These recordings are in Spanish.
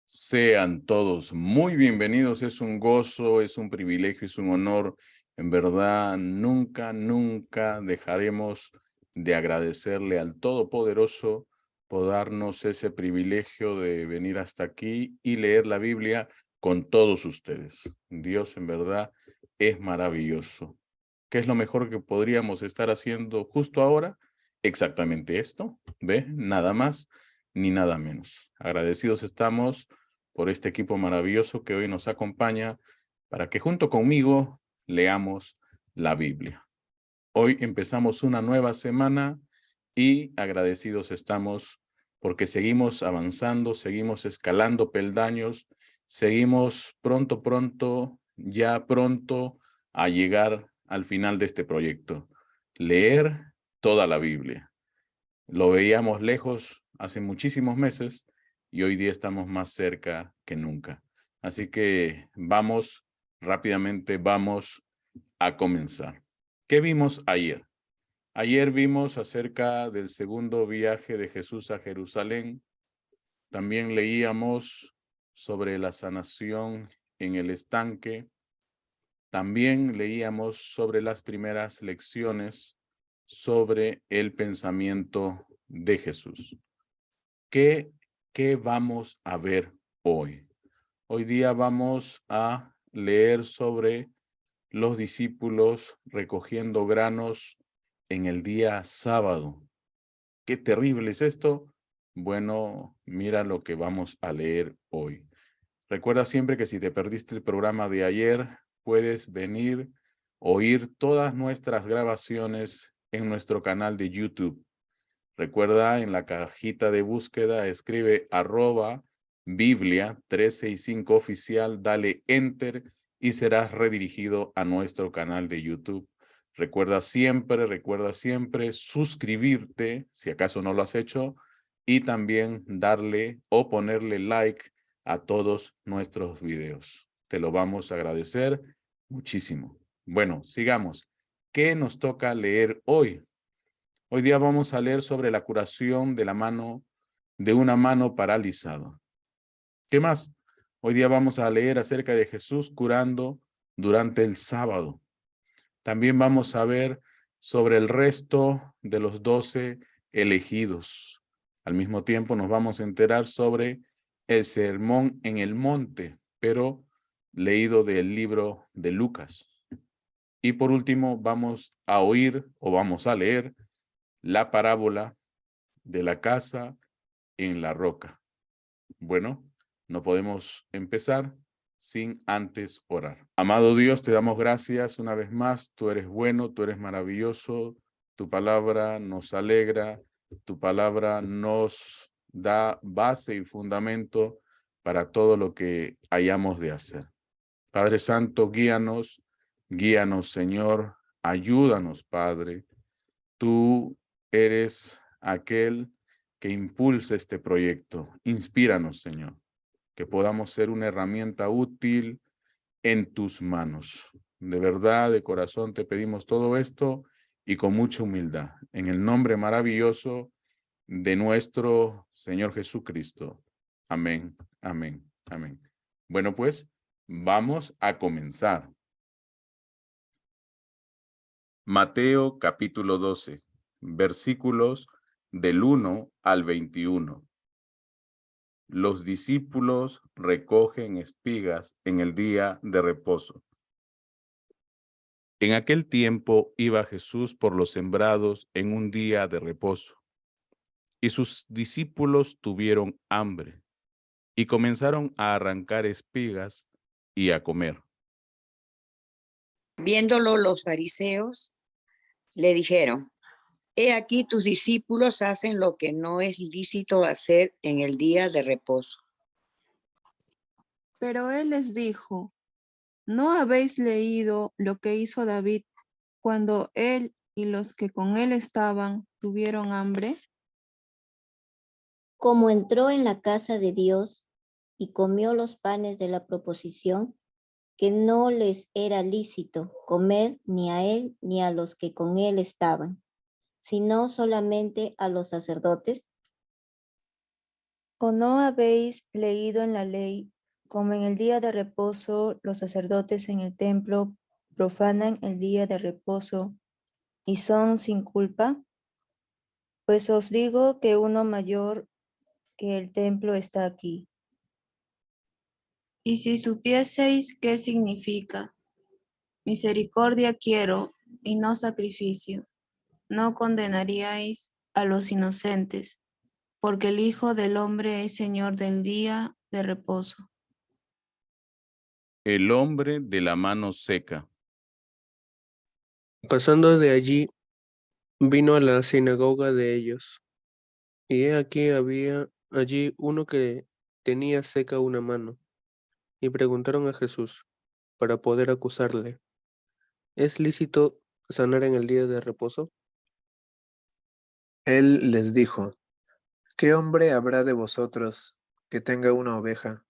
Sean todos muy bienvenidos. Es un gozo, es un privilegio, es un honor. En verdad, nunca dejaremos de agradecerle al Todopoderoso por darnos ese privilegio de venir hasta aquí y leer la Biblia con todos ustedes. Dios en verdad es maravilloso. ¿Qué es lo mejor que podríamos estar haciendo justo ahora? Exactamente esto, ¿ve? Nada más ni nada menos. Agradecidos estamos por este equipo maravilloso que hoy nos acompaña para que junto conmigo leamos la Biblia. Hoy empezamos una nueva semana y agradecidos estamos porque seguimos avanzando, seguimos escalando peldaños, seguimos ya pronto a llegar al final de este proyecto. Leer toda la Biblia. Lo veíamos lejos hace muchísimos meses y hoy día estamos más cerca que nunca. Así que rápidamente vamos a comenzar. ¿Qué vimos ayer? Ayer vimos acerca del segundo viaje de Jesús a Jerusalén. También leíamos sobre la sanación en el estanque. También leíamos sobre las primeras lecciones sobre el pensamiento de Jesús. ¿Qué vamos a ver hoy? Hoy día vamos a leer sobre los discípulos recogiendo granos en el día sábado. ¿Qué terrible es esto? Bueno, mira lo que vamos a leer hoy. Recuerda siempre que si te perdiste el programa de ayer, puedes venir, oír todas nuestras grabaciones en nuestro canal de YouTube. Recuerda, en la cajita de búsqueda, escribe @Biblia 365 oficial, dale enter y serás redirigido a nuestro canal de YouTube. Recuerda siempre suscribirte, si acaso no lo has hecho, y también darle o ponerle like a todos nuestros videos. Te lo vamos a agradecer muchísimo. Bueno, sigamos. ¿Qué nos toca leer hoy? Hoy día vamos a leer sobre la curación de una mano paralizada. ¿Qué más? Hoy día vamos a leer acerca de Jesús curando durante el sábado. También vamos a ver sobre el resto de los 12 elegidos. Al mismo tiempo nos vamos a enterar sobre el sermón en el monte, pero leído del libro de Lucas. Y por último vamos a leer la parábola de la casa en la roca. Bueno, no podemos empezar sin antes orar. Amado Dios, te damos gracias una vez más. Tú eres bueno, tú eres maravilloso. Tu palabra nos alegra. Tu palabra nos da base y fundamento para todo lo que hayamos de hacer. Padre Santo, guíanos, Señor. Ayúdanos, Padre. Tú eres aquel que impulsa este proyecto. Inspíranos, Señor, que podamos ser una herramienta útil en tus manos. De verdad, de corazón te pedimos todo esto y con mucha humildad. En el nombre maravilloso de nuestro Señor Jesucristo. Amén, amén, amén. Bueno, pues vamos a comenzar. Mateo capítulo 12, versículos del 1 al 21. Los discípulos recogen espigas en el día de reposo. En aquel tiempo iba Jesús por los sembrados en un día de reposo, y sus discípulos tuvieron hambre, y comenzaron a arrancar espigas y a comer. Viéndolo los fariseos, le dijeron: He aquí tus discípulos hacen lo que no es lícito hacer en el día de reposo. Pero él les dijo: ¿No habéis leído lo que hizo David cuando él y los que con él estaban tuvieron hambre? Como entró en la casa de Dios y comió los panes de la proposición, que no les era lícito comer ni a él ni a los que con él estaban, sino solamente a los sacerdotes. ¿O no habéis leído en la ley, como en el día de reposo los sacerdotes en el templo profanan el día de reposo y son sin culpa? Pues os digo que uno mayor que el templo está aquí. Y si supieseis qué significa, misericordia quiero y no sacrificio, no condenaríais a los inocentes, porque el Hijo del Hombre es Señor del día de reposo. El hombre de la mano seca. Pasando de allí, vino a la sinagoga de ellos, y he aquí había allí uno que tenía seca una mano, y preguntaron a Jesús, para poder acusarle, ¿es lícito sanar en el día de reposo? Él les dijo, ¿qué hombre habrá de vosotros que tenga una oveja,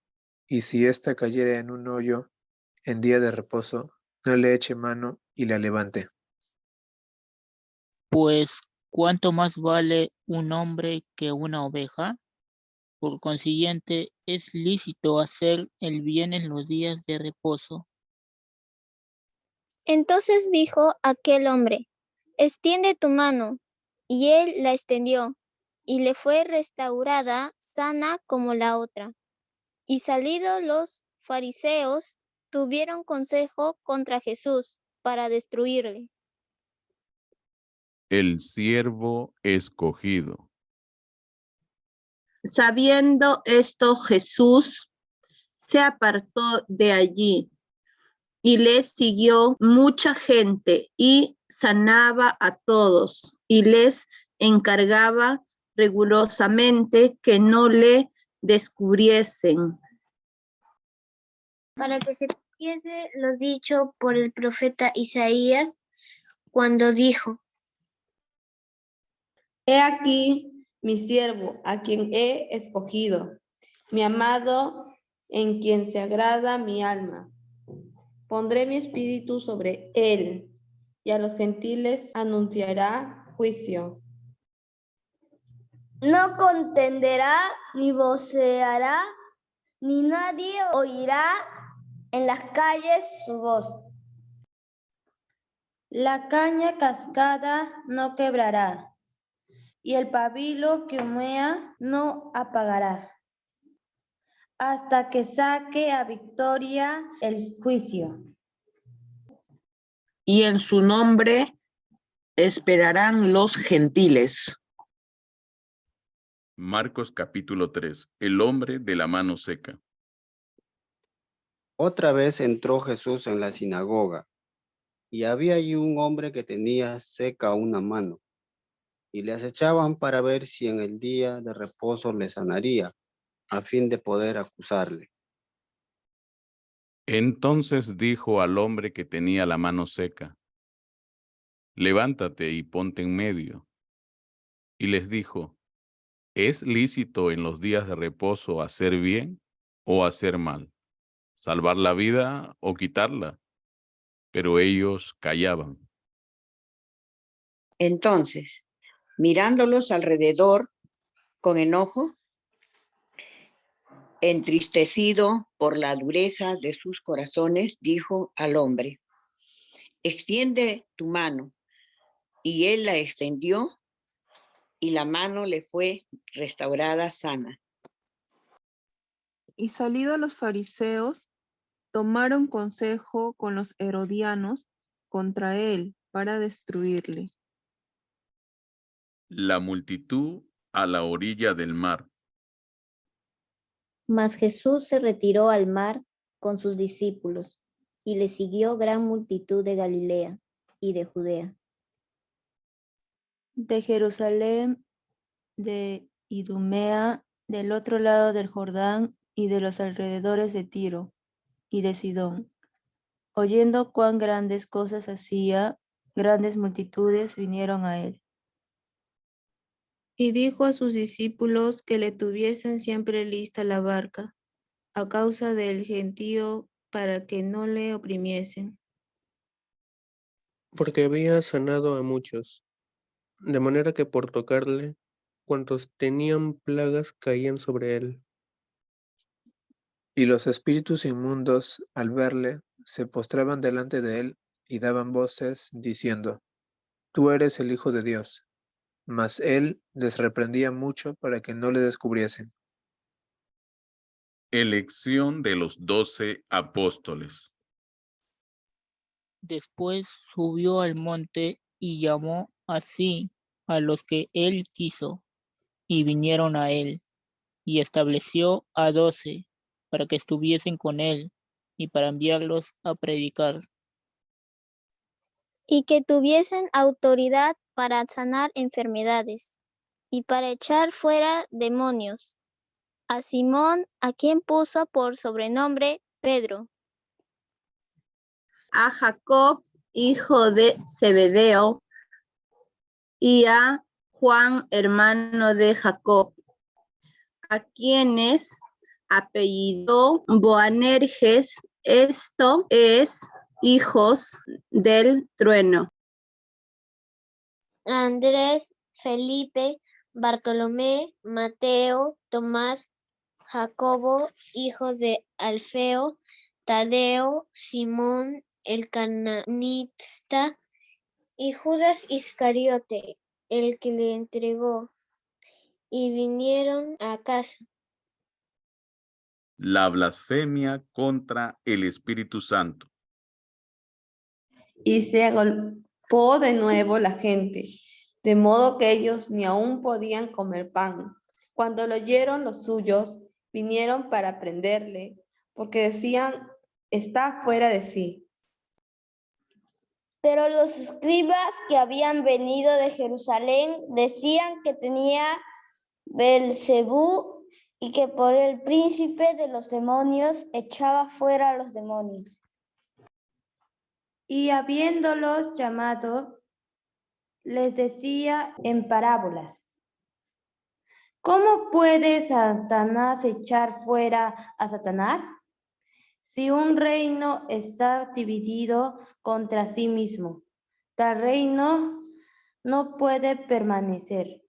y si ésta cayere en un hoyo en día de reposo, no le eche mano y la levante? Pues, ¿cuánto más vale un hombre que una oveja? Por consiguiente, es lícito hacer el bien en los días de reposo. Entonces dijo aquel hombre, extiende tu mano. Y él la extendió, y le fue restaurada sana como la otra. Y salidos los fariseos, tuvieron consejo contra Jesús para destruirle. El siervo escogido. Sabiendo esto, Jesús se apartó de allí y les siguió mucha gente y sanaba a todos y les encargaba rigurosamente que no le descubriesen. Para que se cumpliese lo dicho por el profeta Isaías, cuando dijo: He aquí mi siervo, a quien he escogido, mi amado, en quien se agrada mi alma. Pondré mi espíritu sobre él, y a los gentiles anunciará juicio. No contenderá ni voceará, ni nadie oirá en las calles su voz. La caña cascada no quebrará, y el pabilo que humea no apagará, hasta que saque a victoria el juicio. Y en su nombre esperarán los gentiles. Marcos capítulo 3. El hombre de la mano seca. Otra vez entró Jesús en la sinagoga, y había allí un hombre que tenía seca una mano, y le acechaban para ver si en el día de reposo le sanaría, a fin de poder acusarle. Entonces dijo al hombre que tenía la mano seca, levántate y ponte en medio. Y les dijo, ¿es lícito en los días de reposo hacer bien o hacer mal? ¿Salvar la vida o quitarla? Pero ellos callaban. Entonces, mirándolos alrededor con enojo, entristecido por la dureza de sus corazones, dijo al hombre: extiende tu mano. Y él la extendió, y la mano le fue restaurada sana. Y salidos los fariseos, tomaron consejo con los herodianos contra él para destruirle. La multitud a la orilla del mar. Mas Jesús se retiró al mar con sus discípulos, y le siguió gran multitud de Galilea y de Judea, De Jerusalén, de Idumea, del otro lado del Jordán y de los alrededores de Tiro y de Sidón. Oyendo cuán grandes cosas hacía, grandes multitudes vinieron a él. Y dijo a sus discípulos que le tuviesen siempre lista la barca, a causa del gentío, para que no le oprimiesen. Porque había sanado a muchos, de manera que por tocarle cuantos tenían plagas caían sobre él. Y los espíritus inmundos, al verle, se postraban delante de él y daban voces, diciendo: Tú eres el Hijo de Dios. Mas él les reprendía mucho para que no le descubriesen. Elección de los 12 apóstoles. Después subió al monte y llamó así a los que él quiso, y vinieron a él, y estableció a 12 para que estuviesen con él y para enviarlos a predicar. Y que tuviesen autoridad para sanar enfermedades y para echar fuera demonios. A Simón, a quien puso por sobrenombre Pedro, A Jacob, hijo de Zebedeo, y a Juan, hermano de Jacob, a quienes apellidó Boanerges, esto es, hijos del trueno. a Andrés, Felipe, Bartolomé, Mateo, Tomás, Jacobo, hijo de Alfeo, Tadeo, Simón el cananista, y Judas Iscariote, el que le entregó, y vinieron a casa. La blasfemia contra el Espíritu Santo. Y se agolpó de nuevo la gente, de modo que ellos ni aún podían comer pan. Cuando lo oyeron los suyos, vinieron para prenderle, porque decían: está fuera de sí. Pero los escribas que habían venido de Jerusalén decían que tenía Beelzebú y que por el príncipe de los demonios echaba fuera a los demonios. Y habiéndolos llamado, les decía en parábolas: ¿Cómo puede Satanás echar fuera a Satanás? Si un reino está dividido contra sí mismo, tal reino no puede permanecer.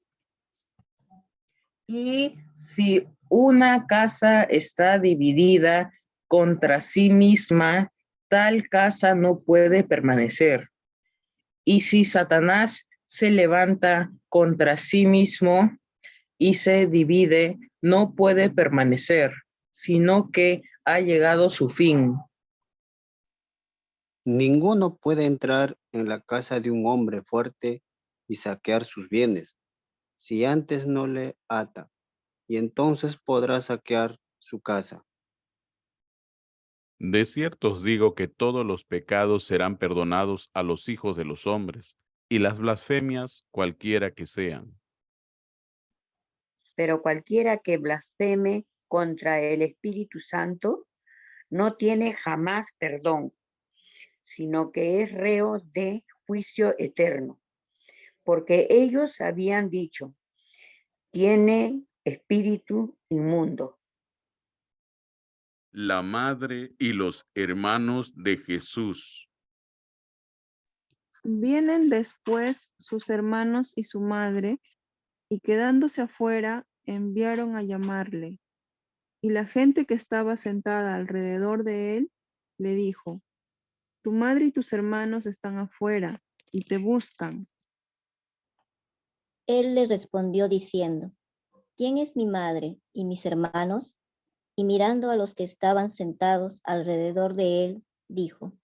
Y si una casa está dividida contra sí misma, tal casa no puede permanecer. Y si Satanás se levanta contra sí mismo y se divide, no puede permanecer, sino que ha llegado su fin. Ninguno puede entrar en la casa de un hombre fuerte y saquear sus bienes, si antes no le ata, y entonces podrá saquear su casa. De cierto os digo que todos los pecados serán perdonados a los hijos de los hombres, y las blasfemias cualquiera que sean. Pero cualquiera que blasfeme contra el Espíritu Santo no tiene jamás perdón, sino que es reo de juicio eterno, porque ellos habían dicho: tiene espíritu inmundo. La madre y los hermanos de Jesús. Vienen después sus hermanos y su madre, y quedándose afuera, enviaron a llamarle. Y la gente que estaba sentada alrededor de él le dijo: Tu madre y tus hermanos están afuera y te buscan. Él le respondió diciendo: ¿Quién es mi madre y mis hermanos? Y mirando a los que estaban sentados alrededor de él, dijo: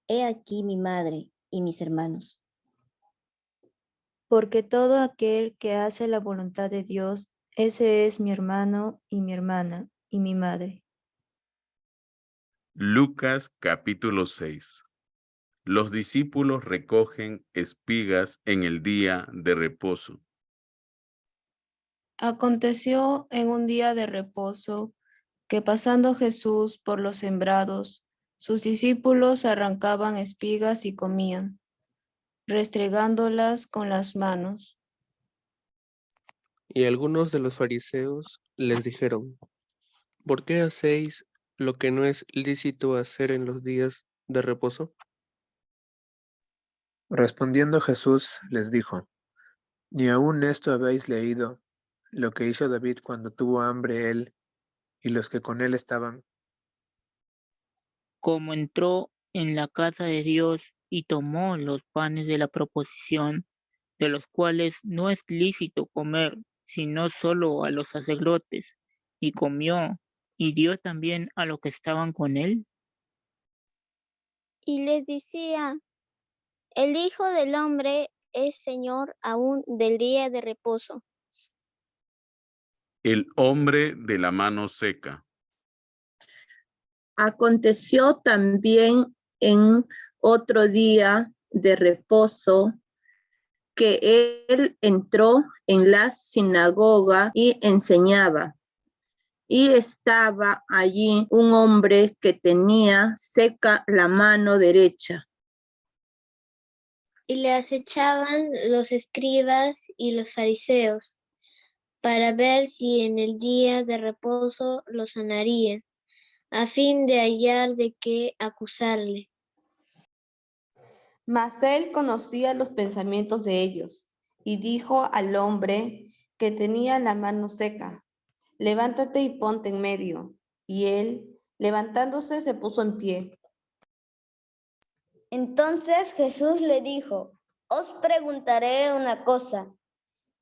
He aquí mi madre y mis hermanos. Porque todo aquel que hace la voluntad de Dios, ese es mi hermano y mi hermana y mi madre. Lucas capítulo 6. Los discípulos recogen espigas en el día de reposo. Aconteció en un día de reposo que, pasando Jesús por los sembrados, sus discípulos arrancaban espigas y comían, restregándolas con las manos. Y algunos de los fariseos les dijeron: ¿por qué hacéis lo que no es lícito hacer en los días de reposo? Respondiendo Jesús les dijo: ¿Ni aún esto habéis leído, lo que hizo David cuando tuvo hambre él y los que con él estaban, Como entró en la casa de Dios y tomó los panes de la proposición, de los cuales no es lícito comer, sino solo a los sacerdotes, y comió, y dio también a los que estaban con él. Y les decía, el Hijo del Hombre es Señor aún del día de reposo. El hombre de la mano seca. Aconteció también en otro día de reposo que él entró en la sinagoga y enseñaba. Y estaba allí un hombre que tenía seca la mano derecha. Y le acechaban los escribas y los fariseos para ver si en el día de reposo lo sanaría, a fin de hallar de qué acusarle. Mas él conocía los pensamientos de ellos, y dijo al hombre que tenía la mano seca, levántate y ponte en medio. Y él, levantándose, se puso en pie. Entonces Jesús le dijo, os preguntaré una cosa,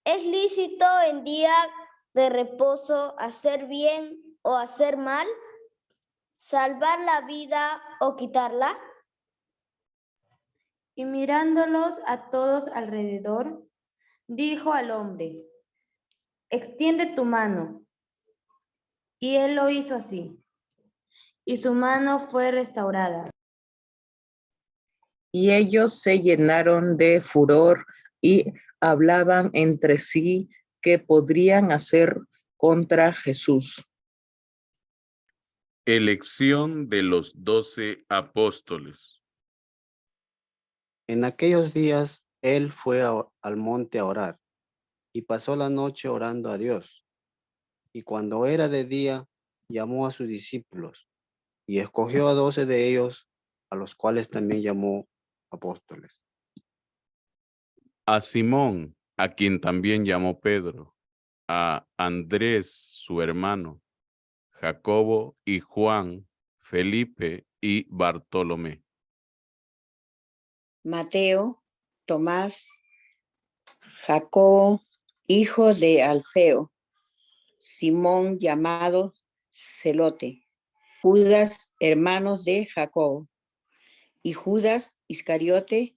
¿es lícito en día de reposo hacer bien o hacer mal? ¿Salvar la vida o quitarla? Y mirándolos a todos alrededor, dijo al hombre, extiende tu mano. Y él lo hizo así, y su mano fue restaurada. Y ellos se llenaron de furor y hablaban entre sí qué podrían hacer contra Jesús. Elección de los 12 apóstoles. En aquellos días él fue al monte a orar y pasó la noche orando a Dios. Y cuando era de día, llamó a sus discípulos y escogió a 12 de ellos, a los cuales también llamó apóstoles. A Simón, a quien también llamó Pedro, a Andrés, su hermano, Jacobo y Juan, Felipe y Bartolomé. Mateo, Tomás, Jacobo, hijo de Alfeo, Simón llamado Celote, Judas, hermanos de Jacobo, y Judas Iscariote,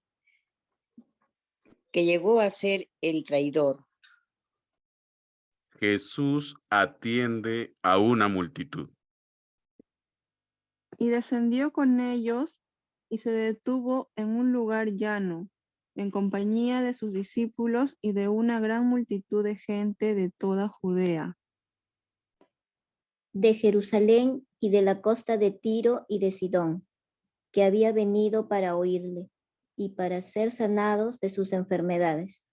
que llegó a ser el traidor. Jesús atiende a una multitud. Y descendió con ellos y se detuvo en un lugar llano, en compañía de sus discípulos y de una gran multitud de gente de toda Judea, de Jerusalén y de la costa de Tiro y de Sidón, que había venido para oírle y para ser sanados de sus enfermedades.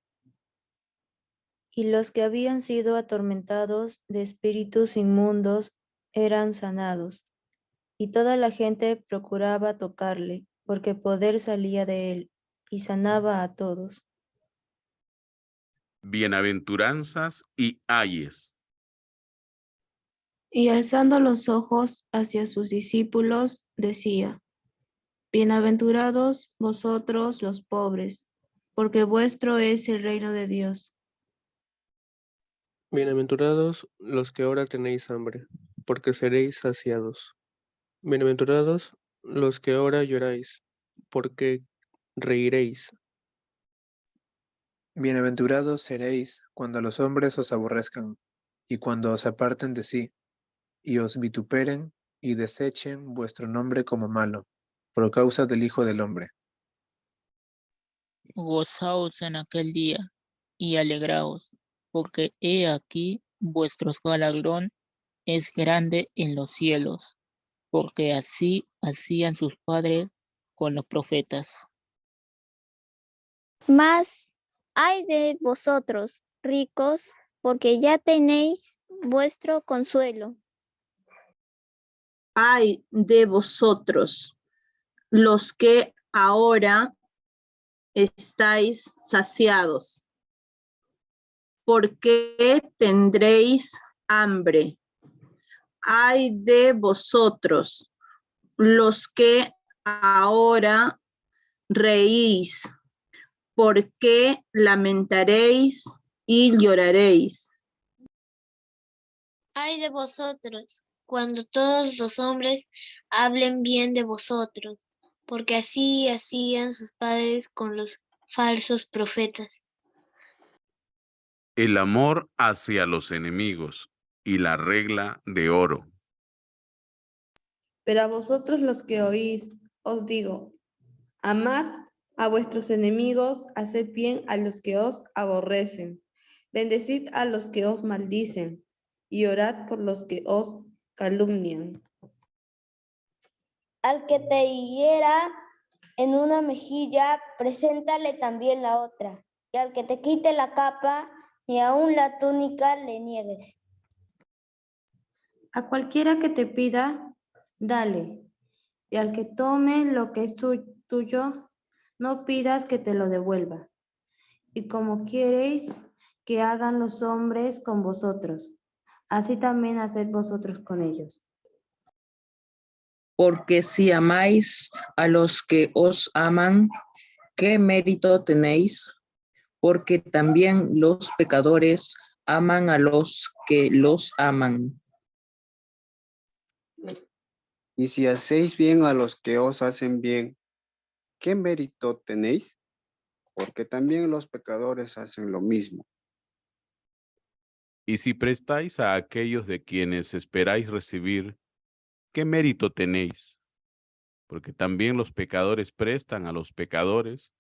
Y los que habían sido atormentados de espíritus inmundos eran sanados. Y toda la gente procuraba tocarle, porque poder salía de él, y sanaba a todos. Bienaventuranzas y ayes. y alzando los ojos hacia sus discípulos, decía, bienaventurados vosotros los pobres, porque vuestro es el reino de Dios. Bienaventurados los que ahora tenéis hambre, porque seréis saciados. Bienaventurados los que ahora lloráis, porque reiréis. bienaventurados seréis cuando los hombres os aborrezcan, y cuando os aparten de sí, y os vituperen, y desechen vuestro nombre como malo, por causa del Hijo del Hombre. Gozaos en aquel día y alegraos, porque he aquí vuestro galardón es grande en los cielos, porque así hacían sus padres con los profetas. Mas ay de vosotros, ricos, porque ya tenéis vuestro consuelo. Ay de vosotros, los que ahora estáis saciados. ¿por qué tendréis hambre? Ay de vosotros, los que ahora reís, ¿por qué lamentaréis y lloraréis? Ay de vosotros, cuando todos los hombres hablen bien de vosotros, porque así hacían sus padres con los falsos profetas. El amor hacia los enemigos y la regla de oro. Pero a vosotros los que oís, os digo, amad a vuestros enemigos, haced bien a los que os aborrecen, bendecid a los que os maldicen, y orad por los que os calumnian. Al que te hiera en una mejilla, preséntale también la otra. Y al que te quite la capa, ni aun la túnica le niegues. A cualquiera que te pida, dale. Y al que tome lo que es tuyo, no pidas que te lo devuelva. Y como queréis que hagan los hombres con vosotros, así también haced vosotros con ellos. Porque si amáis a los que os aman, ¿qué mérito tenéis? Porque también los pecadores aman a los que los aman. Y si hacéis bien a los que os hacen bien, ¿qué mérito tenéis? Porque también los pecadores hacen lo mismo. Y si prestáis a aquellos de quienes esperáis recibir, ¿qué mérito tenéis? Porque también los pecadores prestan a los pecadores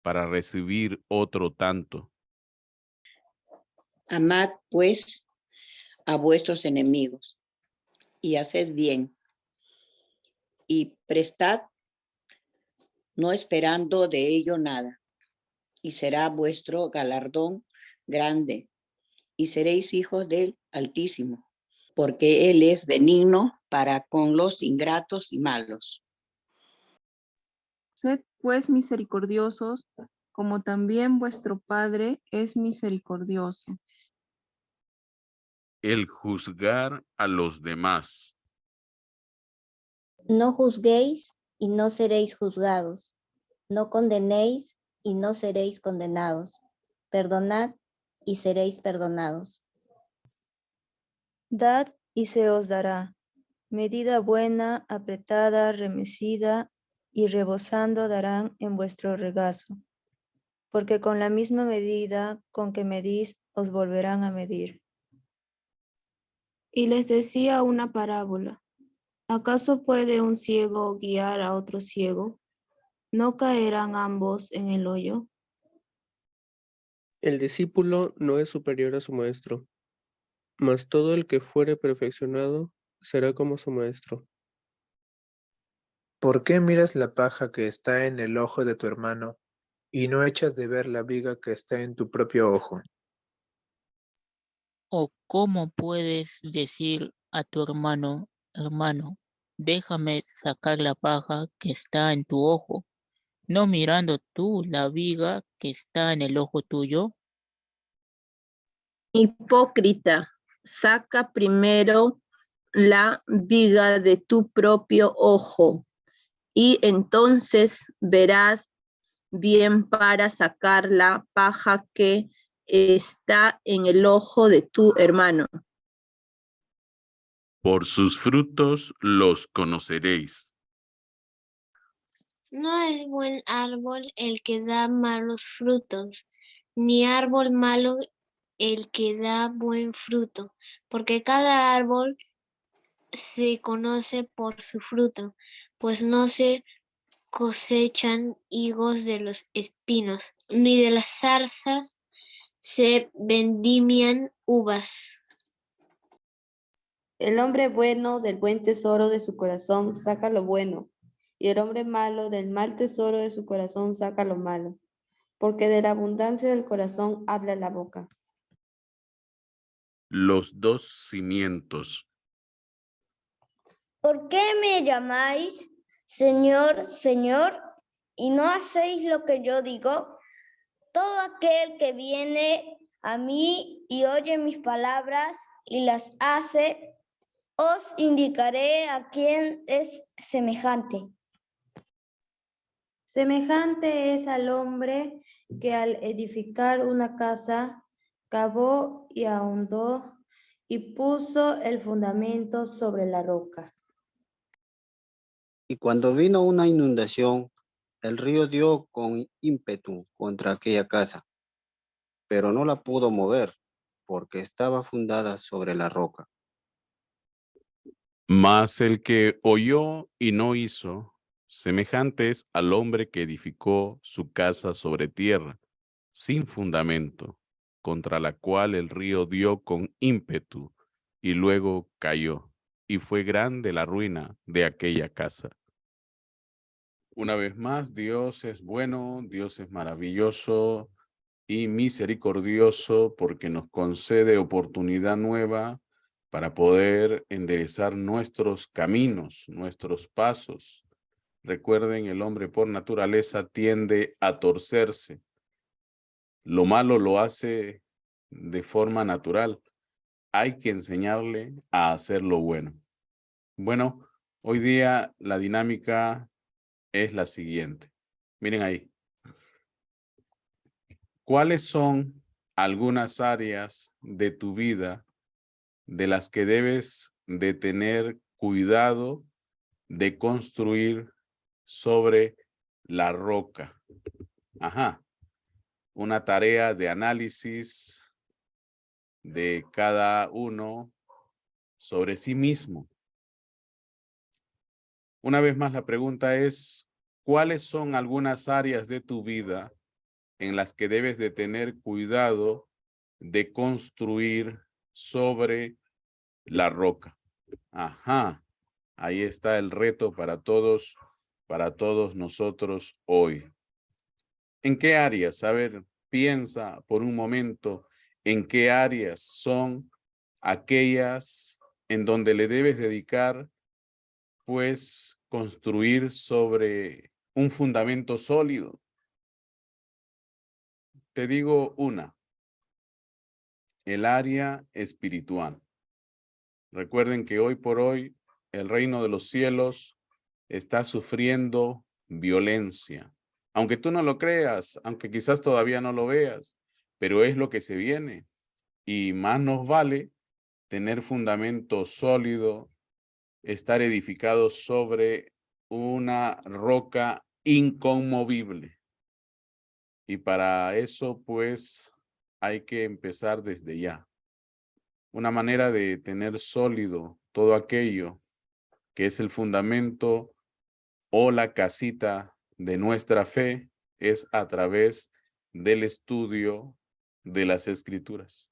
para recibir otro tanto. Amad, pues, a vuestros enemigos y haced bien. Y prestad, no esperando de ello nada. Y será vuestro galardón grande. Y seréis hijos del Altísimo, porque Él es benigno para con los ingratos y malos. Sed pues misericordiosos, como también vuestro Padre es misericordioso. El juzgar a los demás. No juzguéis y no seréis juzgados. No condenéis y no seréis condenados. Perdonad y seréis perdonados. Dad y se os dará. Medida buena, apretada, remecida y rebosando darán en vuestro regazo. Porque con la misma medida con que medís, os volverán a medir. Y les decía una parábola. ¿Acaso puede un ciego guiar a otro ciego? ¿No caerán ambos en el hoyo? El discípulo no es superior a su maestro, mas todo el que fuere perfeccionado será como su maestro. ¿Por qué miras la paja que está en el ojo de tu hermano y no echas de ver la viga que está en tu propio ojo? ¿O cómo puedes decir a tu hermano, hermano, déjame sacar la paja que está en tu ojo, no mirando tú la viga que está en el ojo tuyo? Hipócrita, saca primero la viga de tu propio ojo y entonces verás bien para sacar la paja que está en el ojo de tu hermano. Por sus frutos los conoceréis. No es buen árbol el que da malos frutos, ni árbol malo el que da buen fruto, porque cada árbol se conoce por su fruto, pues no se cosechan higos de los espinos, ni de las zarzas se vendimian uvas. El hombre bueno del buen tesoro de su corazón saca lo bueno, y el hombre malo del mal tesoro de su corazón saca lo malo, porque de la abundancia del corazón habla la boca. Los dos cimientos. ¿Por qué me llamáis Señor, Señor, y no hacéis lo que yo digo? Todo aquel que viene a mí y oye mis palabras y las hace, os indicaré a quién es semejante. Semejante es al hombre que al edificar una casa, cavó y ahondó y puso el fundamento sobre la roca. Y cuando vino una inundación, el río dio con ímpetu contra aquella casa, pero no la pudo mover, porque estaba fundada sobre la roca. Mas el que oyó y no hizo, semejante es al hombre que edificó su casa sobre tierra, sin fundamento, contra la cual el río dio con ímpetu y luego cayó, y fue grande la ruina de aquella casa. Una vez más, Dios es bueno, Dios es maravilloso y misericordioso porque nos concede oportunidad nueva para poder enderezar nuestros caminos, nuestros pasos. Recuerden, el hombre por naturaleza tiende a torcerse. Lo malo lo hace de forma natural. Hay que enseñarle a hacer lo bueno. Bueno, hoy día la dinámica es la siguiente. Miren ahí. ¿Cuáles son algunas áreas de tu vida de las que debes de tener cuidado de construir sobre la roca? Ajá. Una tarea de análisis de cada uno sobre sí mismo. Una vez más, la pregunta es, ¿cuáles son algunas áreas de tu vida en las que debes de tener cuidado de construir sobre la roca? Ajá, ahí está el reto para todos nosotros hoy. ¿En qué áreas? A ver, piensa por un momento en qué áreas son aquellas en donde le debes dedicar, pues, construir sobre un fundamento sólido. Te digo una, el área espiritual. Recuerden que hoy por hoy el reino de los cielos está sufriendo violencia. Aunque tú no lo creas, aunque quizás todavía no lo veas, pero es lo que se viene. Y más nos vale tener fundamento sólido, estar edificados sobre una roca inconmovible. Y para eso, pues, hay que empezar desde ya. Una manera de tener sólido todo aquello que es el fundamento o la casita de nuestra fe es a través del estudio de las Escrituras.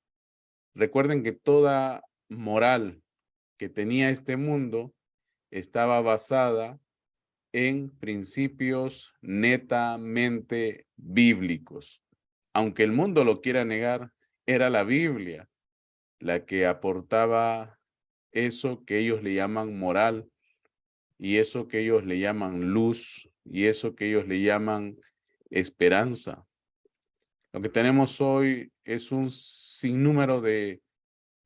Recuerden que toda moral que tenía este mundo estaba basada en principios netamente bíblicos. Aunque el mundo lo quiera negar, era la Biblia la que aportaba eso que ellos le llaman moral, y eso que ellos le llaman luz, y eso que ellos le llaman esperanza. Lo que tenemos hoy es un sinnúmero de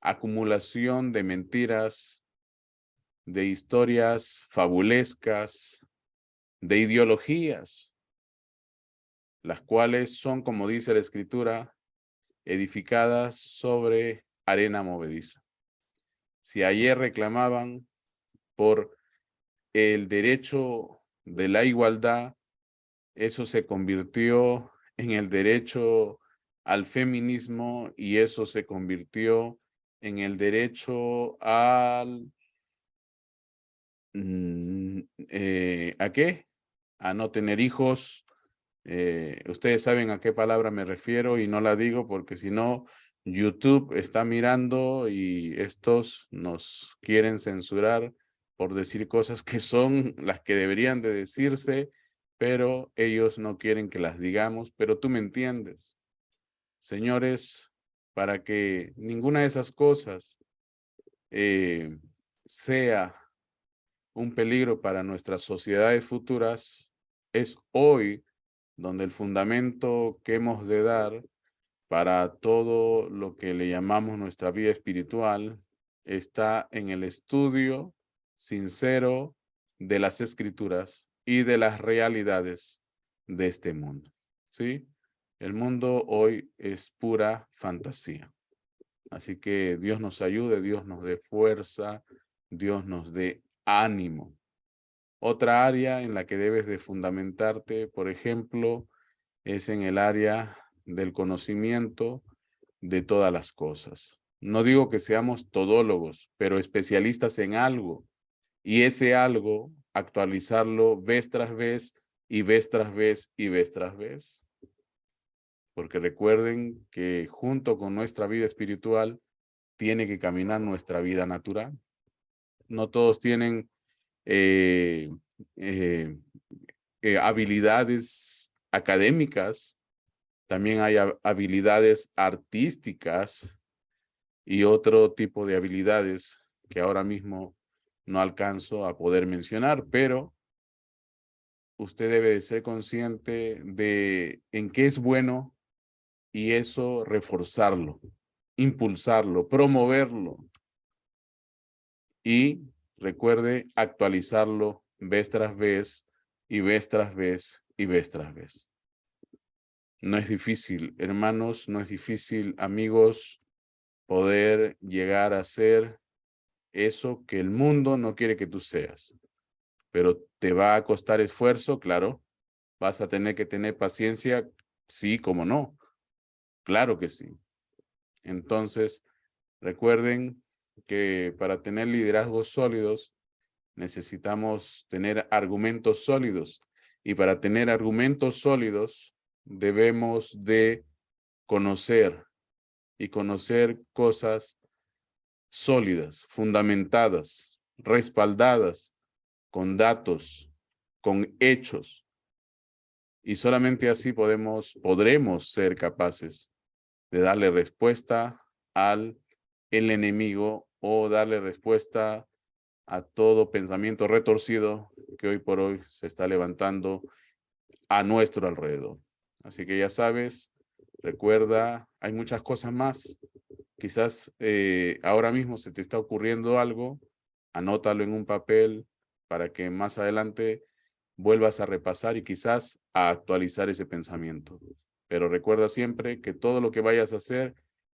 acumulación de mentiras, de historias fabulescas, de ideologías, las cuales son, como dice la Escritura, edificadas sobre arena movediza. Si ayer reclamaban por el derecho de la igualdad, eso se convirtió en el derecho al feminismo y eso se convirtió en el derecho al... ¿a qué? A no tener hijos. Ustedes saben a qué palabra me refiero y no la digo porque si no, YouTube está mirando y estos nos quieren censurar por decir cosas que son las que deberían de decirse, pero ellos no quieren que las digamos, pero tú me entiendes. Señores, para que ninguna de esas cosas sea un peligro para nuestras sociedades futuras, es hoy donde el fundamento que hemos de dar para todo lo que le llamamos nuestra vida espiritual está en el estudio sincero de las Escrituras y de las realidades de este mundo, ¿sí? El mundo hoy es pura fantasía. Así que Dios nos ayude, Dios nos dé fuerza, Dios nos dé ánimo. Otra área en la que debes de fundamentarte, por ejemplo, es en el área del conocimiento de todas las cosas. No digo que seamos todólogos, pero especialistas en algo. Y ese algo, actualizarlo vez tras vez y vez tras vez y vez tras vez. Porque recuerden que junto con nuestra vida espiritual tiene que caminar nuestra vida natural. No todos tienen habilidades académicas, también hay habilidades artísticas y otro tipo de habilidades que ahora mismo no alcanzo a poder mencionar, pero usted debe de ser consciente de en qué es bueno y eso reforzarlo, impulsarlo, promoverlo y recuerde actualizarlo vez tras vez y vez tras vez y vez tras vez. No es difícil, hermanos, no es difícil, amigos, poder llegar a ser eso que el mundo no quiere que tú seas. Pero te va a costar esfuerzo, claro. Vas a tener que tener paciencia, sí, como no. Claro que sí. Entonces, recuerden que para tener liderazgos sólidos, necesitamos tener argumentos sólidos. Y para tener argumentos sólidos, debemos de conocer y conocer cosas sólidas, fundamentadas, respaldadas, con datos, con hechos. Y solamente así podremos ser capaces de darle respuesta al enemigo o darle respuesta a todo pensamiento retorcido que hoy por hoy se está levantando a nuestro alrededor. Así que ya sabes, recuerda, hay muchas cosas más. Quizás ahora mismo se te está ocurriendo algo, anótalo en un papel para que más adelante vuelvas a repasar y quizás a actualizar ese pensamiento. Pero recuerda siempre que todo lo que vayas a hacer,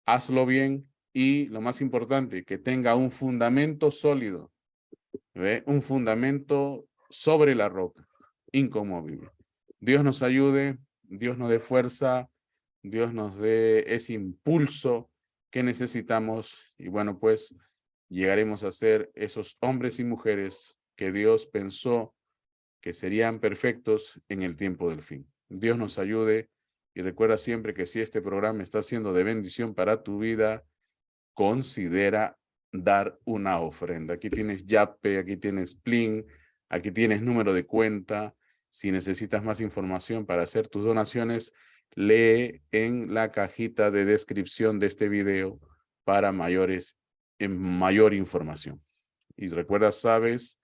hazlo bien y lo más importante, que tenga un fundamento sólido, ¿ve? Un fundamento sobre la roca, inconmovible. Dios nos ayude, Dios nos dé fuerza, Dios nos dé ese impulso que necesitamos y bueno, pues llegaremos a ser esos hombres y mujeres que Dios pensó que serían perfectos en el tiempo del fin. Dios nos ayude y recuerda siempre que si este programa está siendo de bendición para tu vida, considera dar una ofrenda. Aquí tienes Yape, aquí tienes Plin, aquí tienes número de cuenta. Si necesitas más información para hacer tus donaciones, lee en la cajita de descripción de este video para mayor información. Y recuerda, sabes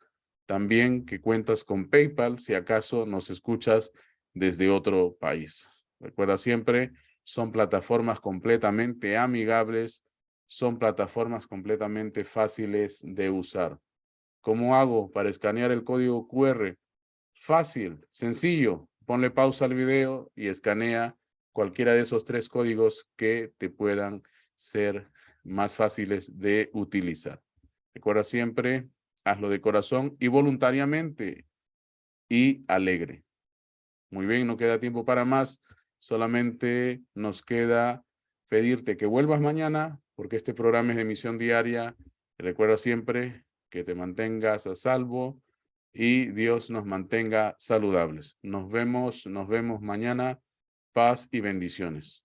también que cuentas con PayPal si acaso nos escuchas desde otro país. Recuerda siempre, son plataformas completamente amigables, son plataformas completamente fáciles de usar. ¿Cómo hago para escanear el código QR? Fácil, sencillo. Ponle pausa al video y escanea cualquiera de esos 3 códigos que te puedan ser más fáciles de utilizar. Recuerda siempre, hazlo de corazón y voluntariamente y alegre. Muy bien, no queda tiempo para más. Solamente nos queda pedirte que vuelvas mañana porque este programa es de emisión diaria. Recuerda siempre que te mantengas a salvo y Dios nos mantenga saludables. Nos vemos mañana. Paz y bendiciones.